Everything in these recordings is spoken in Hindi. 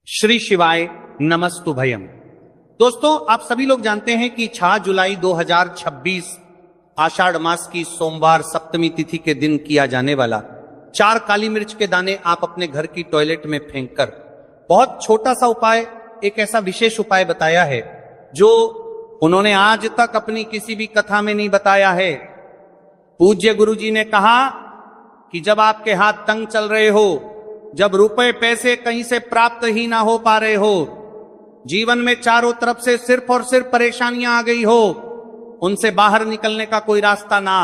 श्री शिवाय नमस्तुभयम। दोस्तों, आप सभी लोग जानते हैं कि 6 जुलाई 2026 आषाढ़ मास की सोमवार सप्तमी तिथि के दिन किया जाने वाला 4 काली मिर्च के दाने आप अपने घर की टॉयलेट में फेंककर, बहुत छोटा सा उपाय, एक ऐसा विशेष उपाय बताया है जो उन्होंने आज तक अपनी किसी भी कथा में नहीं बताया है। पूज्य गुरुजी ने कहा कि जब आपके हाथ तंग चल रहे हो, जब रुपए पैसे कहीं से प्राप्त ही ना हो पा रहे हो, जीवन में चारों तरफ से सिर्फ और सिर्फ परेशानियां आ गई हो, उनसे बाहर निकलने का कोई रास्ता ना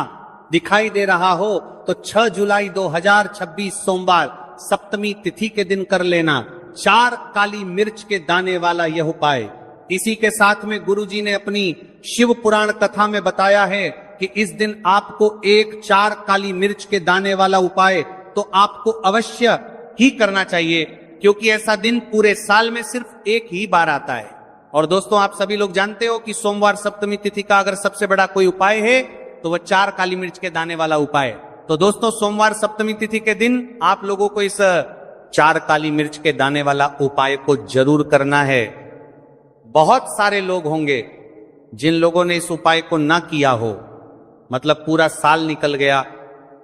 दिखाई दे रहा हो, तो 6 जुलाई 2026 सोमवार सप्तमी तिथि के दिन कर लेना 4 काली मिर्च के दाने वाला यह उपाय। इसी के साथ में गुरुजी ने अपनी शिव पुराण कथा में बताया है कि इस दिन आपको एक 4 काली मिर्च के दाने वाला उपाय तो आपको अवश्य ही करना चाहिए, क्योंकि ऐसा दिन पूरे साल में सिर्फ एक ही बार आता है। और दोस्तों, आप सभी लोग जानते हो कि सोमवार सप्तमी तिथि का अगर सबसे बड़ा कोई उपाय है तो वह 4 काली मिर्च के दाने वाला उपाय। तो दोस्तों, सोमवार सप्तमी तिथि के दिन आप लोगों को इस 4 काली मिर्च के दाने वाला उपाय को जरूर करना है। बहुत सारे लोग होंगे जिन लोगों ने इस उपाय को ना किया हो, मतलब पूरा साल निकल गया,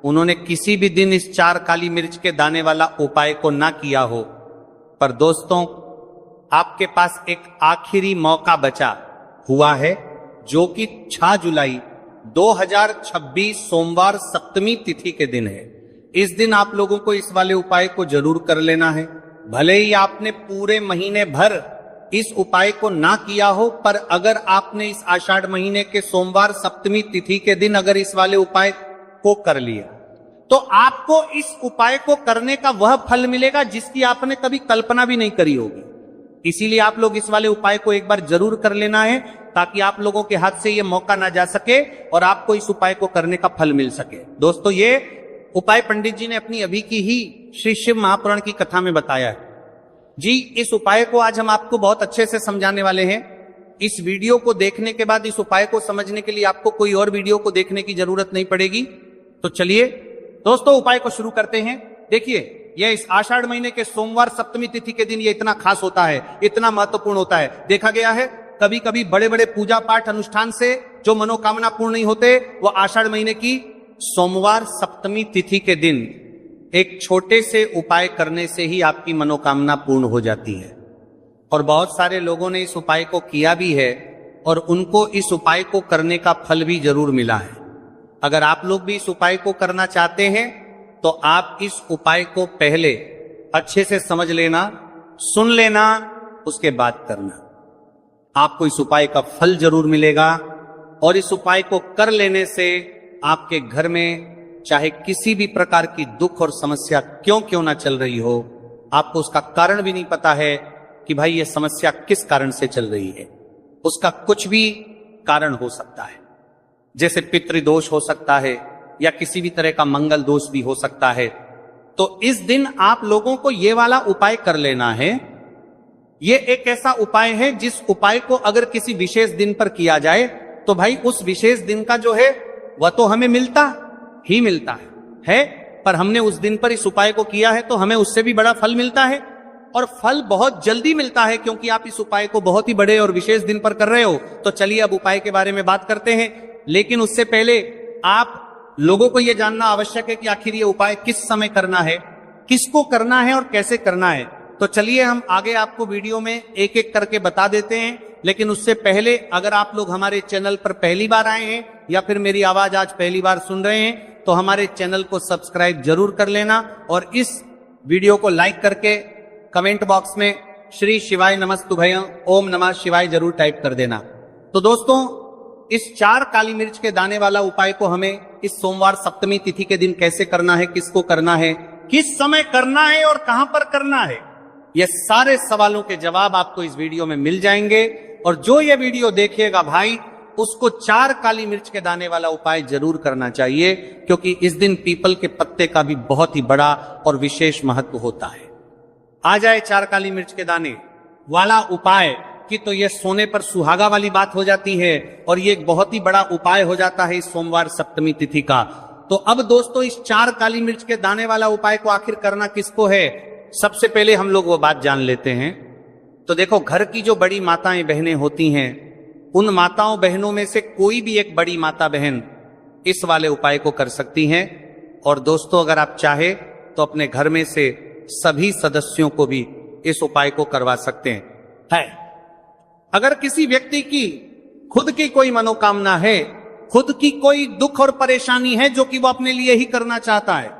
उन्होंने किसी भी दिन इस 4 काली मिर्च के दाने वाला उपाय को ना किया हो। पर दोस्तों, आपके पास एक आखिरी मौका बचा हुआ है, जो कि 6 जुलाई 2026 सोमवार सप्तमी तिथि के दिन है। इस दिन आप लोगों को इस वाले उपाय को जरूर कर लेना है। भले ही आपने पूरे महीने भर इस उपाय को ना किया हो, पर अगर आपने इस आषाढ़ महीने के सोमवार सप्तमी तिथि के दिन अगर इस वाले उपाय को कर लिया, तो आपको इस उपाय को करने का वह फल मिलेगा जिसकी आपने कभी कल्पना भी नहीं करी होगी। इसीलिए आप लोग इस वाले उपाय को एक बार जरूर कर लेना है, ताकि आप लोगों के हाथ से यह मौका ना जा सके और आपको इस उपाय को करने का फल मिल सके। दोस्तों, ये उपाय पंडित जी ने अपनी अभी की ही श्री शिव महापुराण की कथा में बताया है जी। इस उपाय को आज हम आपको बहुत अच्छे से समझाने वाले हैं। इस वीडियो को देखने के बाद इस उपाय को समझने के लिए आपको कोई और वीडियो को देखने की जरूरत नहीं पड़ेगी। तो चलिए दोस्तों, उपाय को शुरू करते हैं। देखिए, यह इस आषाढ़ महीने के सोमवार सप्तमी तिथि के दिन ये इतना खास होता है, इतना महत्वपूर्ण होता है। देखा गया है कभी कभी बड़े बड़े पूजा पाठ अनुष्ठान से जो मनोकामना पूर्ण नहीं होते, वो आषाढ़ महीने की सोमवार सप्तमी तिथि के दिन एक छोटे से उपाय करने से ही आपकी मनोकामना पूर्ण हो जाती है। और बहुत सारे लोगों ने इस उपाय को किया भी है और उनको इस उपाय को करने का फल भी जरूर मिला है। अगर आप लोग भी इस उपाय को करना चाहते हैं तो आप इस उपाय को पहले अच्छे से समझ लेना, सुन लेना, उसके बाद करना। आपको इस उपाय का फल जरूर मिलेगा। और इस उपाय को कर लेने से आपके घर में चाहे किसी भी प्रकार की दुख और समस्या क्यों ना चल रही हो, आपको उसका कारण भी नहीं पता है कि भाई ये समस्या किस कारण से चल रही है। उसका कुछ भी कारण हो सकता है, जैसे पितृदोष हो सकता है या किसी भी तरह का मंगल दोष भी हो सकता है। तो इस दिन आप लोगों को ये वाला उपाय कर लेना है। ये एक ऐसा उपाय है जिस उपाय को अगर किसी विशेष दिन पर किया जाए तो भाई उस विशेष दिन का जो है वह तो हमें मिलता ही मिलता है, पर हमने उस दिन पर इस उपाय को किया है तो हमें उससे भी बड़ा फल मिलता है। और फल बहुत जल्दी मिलता है, क्योंकि आप इस उपाय को बहुत ही बड़े और विशेष दिन पर कर रहे हो। तो चलिए अब उपाय के बारे में बात करते हैं। लेकिन उससे पहले आप लोगों को यह जानना आवश्यक है कि आखिर ये उपाय किस समय करना है, किसको करना है और कैसे करना है। तो चलिए हम आगे आपको वीडियो में एक एक करके बता देते हैं। लेकिन उससे पहले अगर आप लोग हमारे चैनल पर पहली बार आए हैं या फिर मेरी आवाज आज पहली बार सुन रहे हैं, तो हमारे चैनल को सब्सक्राइब जरूर कर लेना और इस वीडियो को लाइक करके कमेंट बॉक्स में श्री शिवाय नमस्तुभयं ओम नमः शिवाय जरूर टाइप कर देना। तो दोस्तों, इस 4 काली मिर्च के दाने वाला उपाय को हमें इस सोमवार सप्तमी तिथि के दिन कैसे करना है, किसको करना है, किस समय करना है और कहां पर करना है, ये सारे सवालों के जवाब आपको इस वीडियो में मिल जाएंगे। और जो ये वीडियो देखेगा भाई, उसको 4 काली मिर्च के दाने वाला उपाय जरूर करना चाहिए, क्योंकि इस दिन पीपल के पत्ते का भी बहुत ही बड़ा और विशेष महत्व होता है। आ जाए 4 काली मिर्च के दाने वाला उपाय की, तो यह सोने पर सुहागा वाली बात हो जाती है और ये एक बहुत ही बड़ा उपाय हो जाता है इस सोमवार सप्तमी तिथि का। तो अब दोस्तों, इस 4 काली मिर्च के दाने वाला उपाय को आखिर करना किसको है, सबसे पहले हम लोग वो बात जान लेते हैं तो देखो, घर की जो बड़ी माताएं बहनें होती हैं, उन माताओं बहनों में से कोई भी एक बड़ी माता बहन इस वाले उपाय को कर सकती हैं। और दोस्तों, अगर आप चाहे तो अपने घर में से सभी सदस्यों को भी इस उपाय को करवा सकते हैं। अगर किसी व्यक्ति की खुद की कोई मनोकामना है, खुद की कोई दुख और परेशानी है जो कि वो अपने लिए ही करना चाहता है,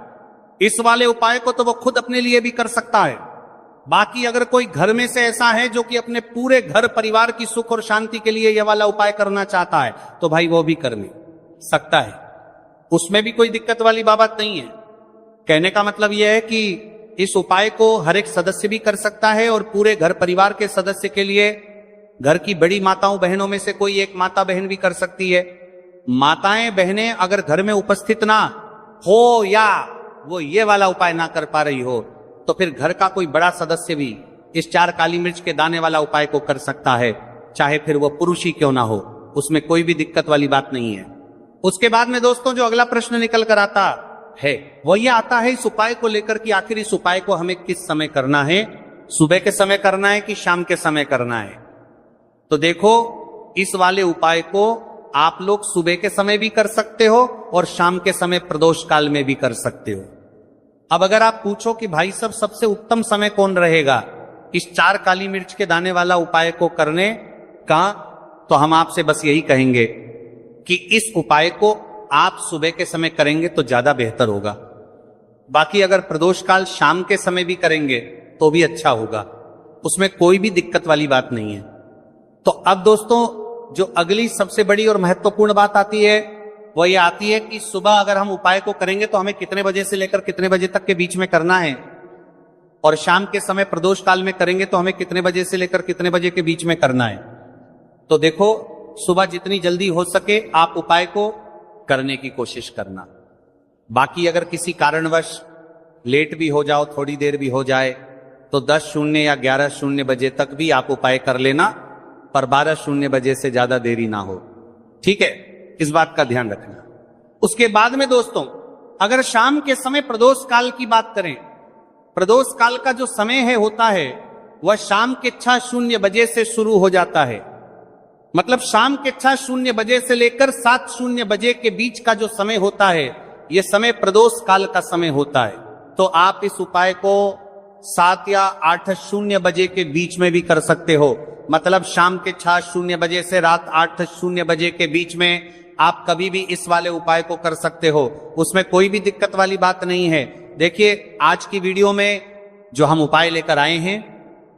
इस वाले उपाय को तो वो खुद अपने लिए भी कर सकता है। बाकी अगर कोई घर में से ऐसा है जो कि अपने पूरे घर परिवार की सुख और शांति के लिए यह वाला उपाय करना चाहता है, तो भाई वो भी कर सकता है, उसमें भी कोई दिक्कत वाली बात नहीं है। कहने का मतलब यह है कि इस उपाय को हर एक सदस्य भी कर सकता है और पूरे घर परिवार के सदस्य के लिए घर की बड़ी माताओं बहनों में से कोई एक माता बहन भी कर सकती है। माताएं बहनें अगर घर में उपस्थित ना हो या वो ये वाला उपाय ना कर पा रही हो, तो फिर घर का कोई बड़ा सदस्य भी इस 4 काली मिर्च के दाने वाला उपाय को कर सकता है, चाहे फिर वो पुरुष ही क्यों ना हो, उसमें कोई भी दिक्कत वाली बात नहीं है। उसके बाद में दोस्तों जो अगला प्रश्न निकल कर आता है वो ये आता है इस उपाय को लेकर कि आखिर इस उपाय को हमें किस समय करना है, सुबह के समय करना है कि शाम के समय करना है। तो देखो, इस वाले उपाय को आप लोग सुबह के समय भी कर सकते हो और शाम के समय प्रदोष काल में भी कर सकते हो। अब अगर आप पूछो कि भाई साहब सबसे उत्तम समय कौन रहेगा इस 4 काली मिर्च के दाने वाला उपाय को करने का, तो हम आपसे बस यही कहेंगे कि इस उपाय को आप सुबह के समय करेंगे तो ज्यादा बेहतर होगा। बाकी अगर प्रदोष काल शाम के समय भी करेंगे तो भी अच्छा होगा, उसमें कोई भी दिक्कत वाली बात नहीं है। तो अब दोस्तों जो अगली सबसे बड़ी और महत्वपूर्ण बात आती है वो ये आती है कि सुबह अगर हम उपाय को करेंगे तो हमें कितने बजे से लेकर कितने बजे तक के बीच में करना है, और शाम के समय प्रदोष काल में करेंगे तो हमें कितने बजे से लेकर कितने बजे के बीच में करना है। तो देखो, सुबह जितनी जल्दी हो सके आप उपाय को करने की कोशिश करना। बाकी अगर किसी कारणवश लेट भी हो जाओ, थोड़ी देर भी हो जाए, तो 10:00 या 11:00 बजे तक भी आप उपाय कर लेना, पर 12:00 बजे से ज्यादा देरी ना हो। ठीक है, इस बात का ध्यान रखना। उसके बाद में दोस्तों अगर शाम के समय प्रदोष काल की बात करें, प्रदोष काल का जो समय है होता है वह शाम के 6:00 बजे से शुरू हो जाता है। मतलब शाम के 6:00 बजे से लेकर 7:00 बजे के बीच का जो समय होता है, यह समय प्रदोष काल का समय होता है। तो आप इस उपाय को 7 या 8:00 बजे के बीच में भी कर सकते हो। मतलब शाम के 6:00 बजे से रात 8:00 बजे के बीच में आप कभी भी इस वाले उपाय को कर सकते हो, उसमें कोई भी दिक्कत वाली बात नहीं है। देखिए, आज की वीडियो में जो हम उपाय लेकर आए हैं,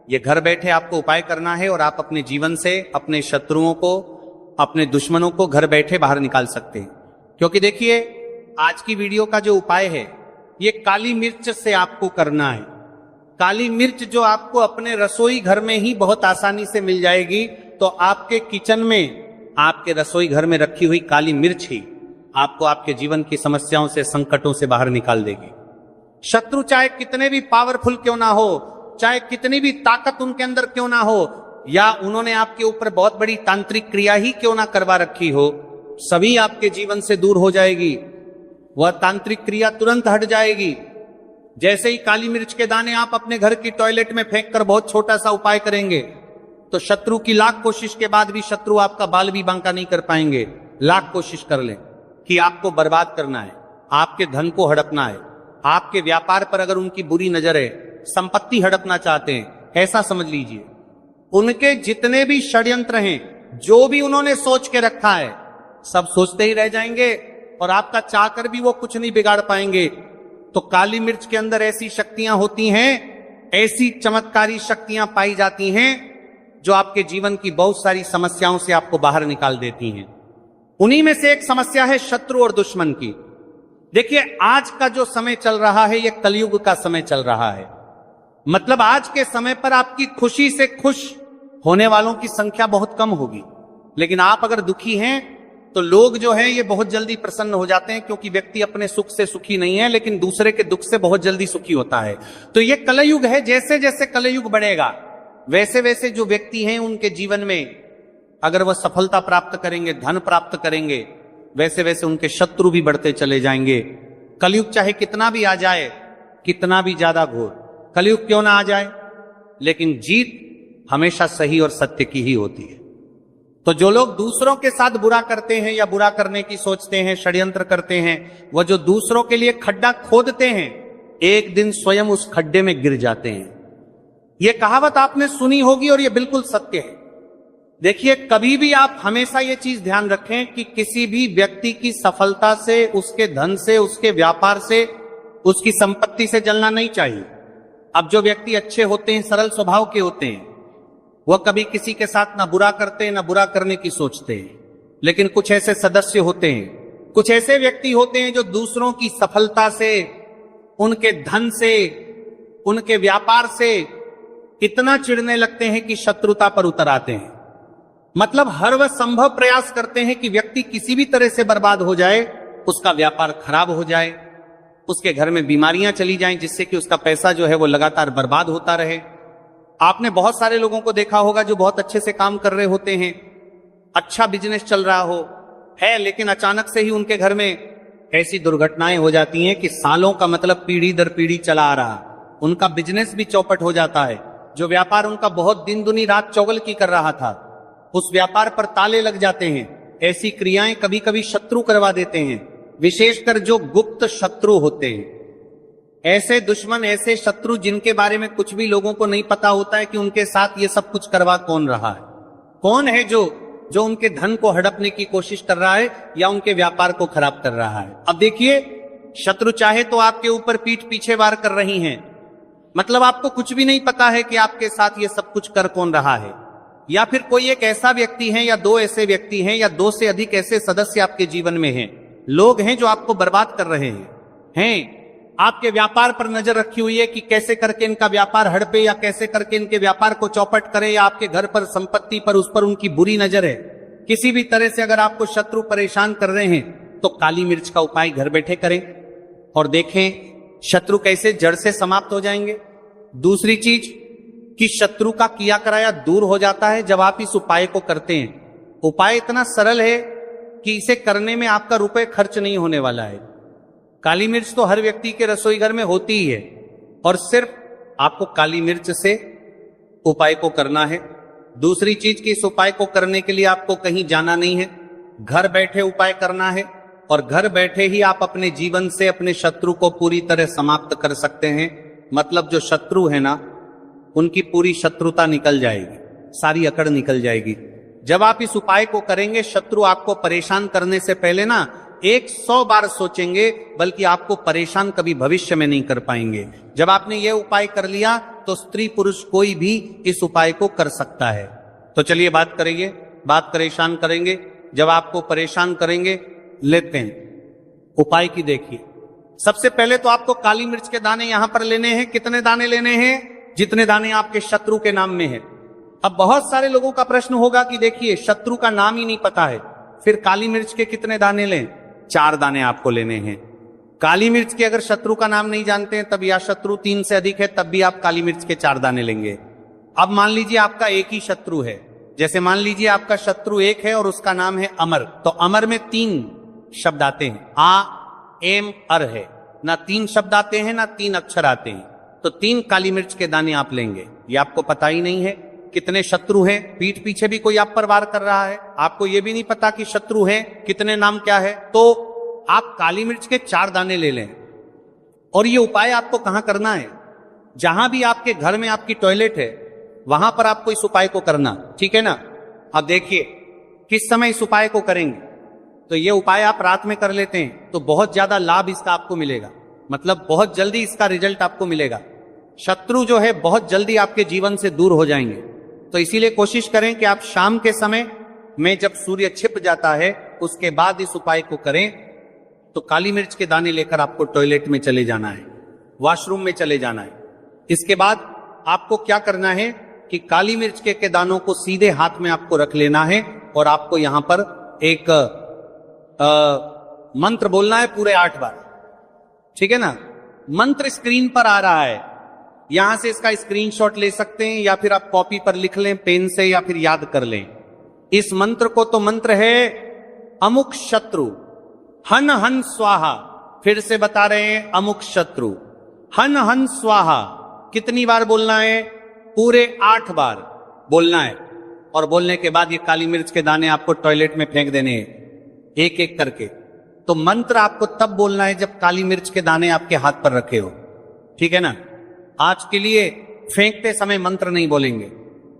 ये घर बैठे आपको उपाय करना है और आप अपने जीवन से अपने शत्रुओं को, अपने दुश्मनों को घर बैठे बाहर निकाल सकते हैं। क्योंकि देखिए, आज की वीडियो का जो उपाय है ये काली मिर्च से आपको करना है। काली मिर्च जो आपको अपने रसोई घर में ही बहुत आसानी से मिल जाएगी। तो आपके किचन में, आपके रसोई घर में रखी हुई काली मिर्च ही आपको आपके जीवन की समस्याओं से, संकटों से बाहर निकाल देगी। शत्रु चाहे कितने भी पावरफुल क्यों ना हो, चाहे कितनी भी ताकत उनके अंदर क्यों ना हो, या उन्होंने आपके ऊपर बहुत बड़ी तांत्रिक क्रिया ही क्यों ना करवा रखी हो, सभी आपके जीवन से दूर हो जाएगी। वह तांत्रिक क्रिया तुरंत हट जाएगी। जैसे ही काली मिर्च के दाने आप अपने घर की टॉयलेट में फेंक कर बहुत छोटा सा उपाय करेंगे, तो शत्रु की लाख कोशिश के बाद भी शत्रु आपका बाल भी बांका नहीं कर पाएंगे। लाख कोशिश कर लें कि आपको बर्बाद करना है, आपके धन को हड़पना है, आपके व्यापार पर अगर उनकी बुरी नजर है, संपत्ति हड़पना चाहते हैं, ऐसा समझ लीजिए। उनके जितने भी षड्यंत्र हैं, जो भी उन्होंने सोच के रखा है, सब सोचते ही रह जाएंगे और आपका चाहकर भी वो कुछ नहीं बिगाड़ पाएंगे। तो काली मिर्च के अंदर ऐसी शक्तियां होती हैं, ऐसी चमत्कारी शक्तियां पाई जाती हैं जो आपके जीवन की बहुत सारी समस्याओं से आपको बाहर निकाल देती हैं। उन्हीं में से एक समस्या है शत्रु और दुश्मन की। देखिए, आज का जो समय चल रहा है यह कलयुग का समय चल रहा है। मतलब आज के समय पर आपकी खुशी से खुश होने वालों की संख्या बहुत कम होगी, लेकिन आप अगर दुखी हैं तो लोग जो है ये बहुत जल्दी प्रसन्न हो जाते हैं, क्योंकि व्यक्ति अपने सुख से सुखी नहीं है लेकिन दूसरे के दुख से बहुत जल्दी सुखी होता है। तो ये कलयुग है। जैसे जैसे कलयुग बढ़ेगा वैसे वैसे जो व्यक्ति हैं उनके जीवन में अगर वह सफलता प्राप्त करेंगे, धन प्राप्त करेंगे, वैसे वैसे उनके शत्रु भी बढ़ते चले जाएंगे। कलयुग चाहे कितना भी आ जाए, कितना भी ज्यादा घोर कलयुग क्यों ना आ जाए, लेकिन जीत हमेशा सही और सत्य की ही होती है। तो जो लोग दूसरों के साथ बुरा करते हैं या बुरा करने की सोचते हैं, षड्यंत्र करते हैं, वह जो दूसरों के लिए खड्डा खोदते हैं, एक दिन स्वयं उस खड्डे में गिर जाते हैं। यह कहावत आपने सुनी होगी और यह बिल्कुल सत्य है। देखिए, कभी भी आप हमेशा यह चीज ध्यान रखें कि किसी भी व्यक्ति की सफलता से, उसके धन से, उसके व्यापार से, उसकी संपत्ति से जलना नहीं चाहिए। अब जो व्यक्ति अच्छे होते हैं, सरल स्वभाव के होते हैं, वह कभी किसी के साथ ना बुरा करते हैं, ना बुरा करने की सोचते हैं। लेकिन कुछ ऐसे सदस्य होते हैं, कुछ ऐसे व्यक्ति होते हैं जो दूसरों की सफलता से, उनके धन से, उनके व्यापार से इतना चिढ़ने लगते हैं कि शत्रुता पर उतर आते हैं। मतलब हर वह संभव प्रयास करते हैं कि व्यक्ति किसी भी तरह से बर्बाद हो जाए, उसका व्यापार खराब हो जाए, उसके घर में बीमारियां चली जाएं, जिससे कि उसका पैसा जो है वो लगातार बर्बाद होता रहे। आपने बहुत सारे लोगों को देखा होगा जो बहुत अच्छे से काम कर रहे होते हैं, अच्छा बिजनेस चल रहा है, लेकिन अचानक से ही उनके घर में ऐसी दुर्घटनाएं हो जाती हैं कि सालों का, मतलब पीढ़ी दर पीढ़ी चला आ रहा, उनका बिजनेस भी चौपट हो जाता है। जो व्यापार उनका बहुत दिन दुनी रात चौगल की कर रहा था, उस व्यापार पर ताले लग जाते हैं। ऐसी क्रियाएं कभी कभी शत्रु करवा देते हैं, विशेषकर जो गुप्त शत्रु होते हैं। ऐसे दुश्मन, ऐसे शत्रु जिनके बारे में कुछ भी लोगों को नहीं पता होता है कि उनके साथ ये सब कुछ करवा कौन रहा है, कौन है जो उनके धन को हड़पने की कोशिश कर रहा है या उनके व्यापार को खराब कर रहा है। अब देखिए, शत्रु चाहे तो आपके ऊपर पीठ पीछे वार कर रही हैं, मतलब आपको कुछ भी नहीं पता है कि आपके साथ ये सब कुछ कर कौन रहा है। या फिर कोई एक ऐसा व्यक्ति है या दो ऐसे व्यक्ति हैं या दो से अधिक ऐसे सदस्य आपके जीवन में हैं, लोग हैं जो आपको बर्बाद कर रहे हैं। आपके व्यापार पर नजर रखी हुई है कि कैसे करके इनका व्यापार हड़पे या कैसे करके इनके व्यापार को चौपट करे, या आपके घर पर, संपत्ति पर, उस पर उनकी बुरी नजर है। किसी भी तरह से अगर आपको शत्रु परेशान कर रहे हैं तो काली मिर्च का उपाय घर बैठे करें और देखें शत्रु कैसे जड़ से समाप्त हो जाएंगे। दूसरी चीज कि शत्रु का किया कराया दूर हो जाता है जब आप इस उपाय को करते हैं। उपाय इतना सरल है कि इसे करने में आपका रुपए खर्च नहीं होने वाला है। काली मिर्च तो हर व्यक्ति के रसोई घर में होती ही है और सिर्फ आपको काली मिर्च से उपाय को करना है। दूसरी चीज कि इस उपाय को करने के लिए आपको कहीं जाना नहीं है, घर बैठे उपाय करना है और घर बैठे ही आप अपने जीवन से अपने शत्रु को पूरी तरह समाप्त कर सकते हैं। मतलब जो शत्रु है ना, उनकी पूरी शत्रुता निकल जाएगी, सारी अकड़ निकल जाएगी। जब आप इस उपाय को करेंगे, शत्रु आपको परेशान करने से पहले ना 100 बार सोचेंगे, बल्कि आपको परेशान कभी भविष्य में नहीं कर पाएंगे। जब आपने ये उपाय कर लिया तो स्त्री पुरुष कोई भी इस उपाय को कर सकता है। तो चलिए बात करेंगे, बात परेशान करेंगे। जब आपको परेशान करेंगे, लेते हैं उपाय की। देखिए, सबसे पहले तो आपको काली मिर्च के दाने यहां पर लेने हैं। कितने दाने लेने हैं? जितने दाने आपके शत्रु के नाम में है। अब बहुत सारे लोगों का प्रश्न होगा कि देखिए, शत्रु का नाम ही नहीं पता है, फिर काली मिर्च के कितने दाने लें? 4 दाने आपको लेने हैं। काली मिर्च के अगर शत्रु का नाम नहीं जानते हैं तब, या शत्रु 3 से अधिक है तब भी आप काली मिर्च के 4 दाने लेंगे। अब मान लीजिए आपका एक ही शत्रु है, जैसे मान लीजिए आपका शत्रु एक है और उसका नाम है अमर, तो अमर में 3 शब्द आते हैं, आ, एम, अर है ना। 3 शब्द आते हैं ना 3 अक्षर आते हैं। तो 3 काली मिर्च के दाने आप लेंगे। ये आपको पता ही नहीं है कितने शत्रु हैं, पीठ पीछे भी कोई आप पर वार कर रहा है, आपको ये भी नहीं पता कि शत्रु हैं कितने, नाम क्या है, तो आप काली मिर्च के 4 दाने ले लें। और ये उपाय आपको कहां करना है? जहां भी आपके घर में आपकी टॉयलेट है वहां पर आपको इस उपाय को करना, ठीक है ना। अब देखिए किस समय इस उपाय को करेंगे। तो ये उपाय आप रात में कर लेते हैं तो बहुत ज्यादा लाभ इसका आपको मिलेगा, मतलब बहुत जल्दी इसका रिजल्ट आपको मिलेगा। शत्रु जो है बहुत जल्दी आपके जीवन से दूर हो जाएंगे। तो इसीलिए कोशिश करें कि आप शाम के समय में, जब सूर्य छिप जाता है, उसके बाद इस उपाय को करें। तो काली मिर्च के दाने लेकर आपको टॉयलेट में चले जाना है, वॉशरूम में चले जाना है। इसके बाद आपको क्या करना है कि काली मिर्च के दानों को सीधे हाथ में आपको रख लेना है और आपको यहां पर एक मंत्र बोलना है पूरे 8 बार, ठीक है ना। मंत्र स्क्रीन पर आ रहा है, यहां से इसका स्क्रीनशॉट ले सकते हैं या फिर आप कॉपी पर लिख लें पेन से, या फिर याद कर लें इस मंत्र को। तो मंत्र है अमुक शत्रु हन हन स्वाहा। फिर से बता रहे हैं, अमुक शत्रु हन हन स्वाहा। कितनी बार बोलना है? पूरे 8 बार। बोलना है, और बोलने के बाद ये काली मिर्च के दाने आपको टॉयलेट में फेंक देने हैं एक एक करके। तो मंत्र आपको तब बोलना है जब काली मिर्च के दाने आपके हाथ पर रखे हो, ठीक है ना। आज के लिए फेंकते समय मंत्र नहीं बोलेंगे,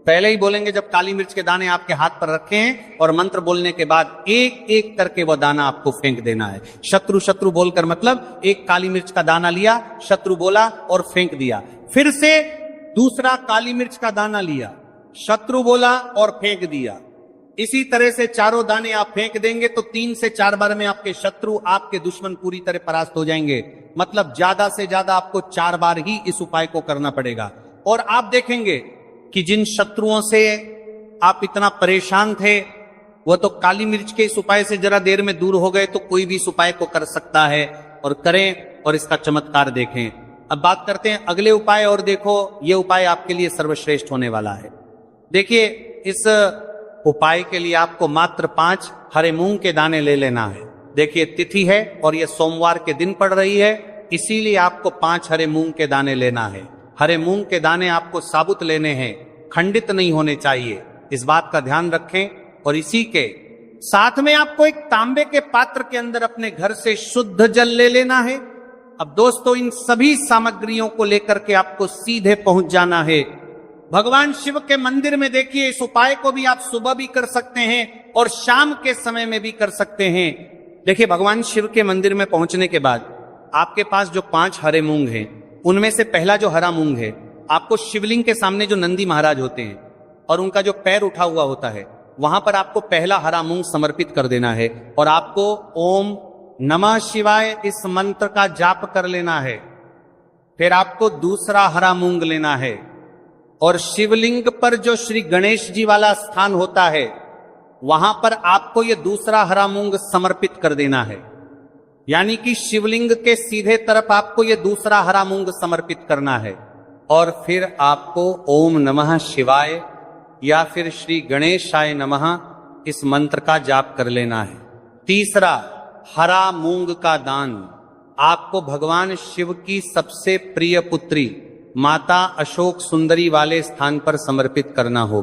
पहले ही बोलेंगे जब काली मिर्च के दाने आपके हाथ पर रखे हैं, और मंत्र बोलने के बाद एक एक करके वो दाना आपको फेंक देना है। शत्रु शत्रु बोलकर मतलब एक काली मिर्च का दाना लिया, शत्रु बोला और फेंक दिया, फिर से दूसरा काली मिर्च का दाना लिया, शत्रु बोला और फेंक दिया। इसी तरह से चारों दाने आप फेंक देंगे तो 3 से 4 बार में आपके शत्रु, आपके दुश्मन पूरी तरह परास्त हो जाएंगे। मतलब ज्यादा से ज्यादा आपको 4 बार ही इस उपाय को करना पड़ेगा। और आप देखेंगे कि जिन शत्रुओं से आप इतना परेशान थे वो तो काली मिर्च के इस उपाय से जरा देर में दूर हो गए, तो कोई भी इस उपाय को कर सकता है, और करें और इसका चमत्कार देखें। अब बात करते हैं अगले उपाय, और देखो ये उपाय आपके लिए सर्वश्रेष्ठ होने वाला है। देखिए, इस उपाय के लिए आपको मात्र 5 हरे मूंग के दाने ले लेना है। देखिए तिथि है और ये सोमवार के दिन पड़ रही है, इसीलिए आपको 5 हरे मूंग के दाने लेना है। हरे मूंग के दाने आपको साबुत लेने हैं, खंडित नहीं होने चाहिए, इस बात का ध्यान रखें। और इसी के साथ में आपको एक तांबे के पात्र के अंदर अपने घर से शुद्ध जल ले लेना है। अब दोस्तों, इन सभी सामग्रियों को लेकर के आपको सीधे पहुंच जाना है भगवान शिव के मंदिर में। देखिए, इस उपाय को भी आप सुबह भी कर सकते हैं और शाम के समय में भी कर सकते हैं। देखिए, भगवान शिव के मंदिर में पहुंचने के बाद आपके पास जो 5 हरे मूंग हैं, उनमें से पहला जो हरा मूंग है, आपको शिवलिंग के सामने जो नंदी महाराज होते हैं और उनका जो पैर उठा हुआ होता है, वहां पर आपको पहला हरा मूंग समर्पित कर देना है, और आपको ओम नमः शिवाय इस मंत्र का जाप कर लेना है। फिर आपको दूसरा हरा मूंग लेना है, और शिवलिंग पर जो श्री गणेश जी वाला स्थान होता है, वहां पर आपको यह दूसरा हरा मूंग समर्पित कर देना है। यानी कि शिवलिंग के सीधे तरफ आपको यह दूसरा हरा मूंग समर्पित करना है, और फिर आपको ओम नमः शिवाय या फिर श्री गणेशाय नमः इस मंत्र का जाप कर लेना है। तीसरा, हरा मूंग का दान आपको भगवान शिव की सबसे प्रिय पुत्री माता अशोक सुंदरी वाले स्थान पर समर्पित करना होगा।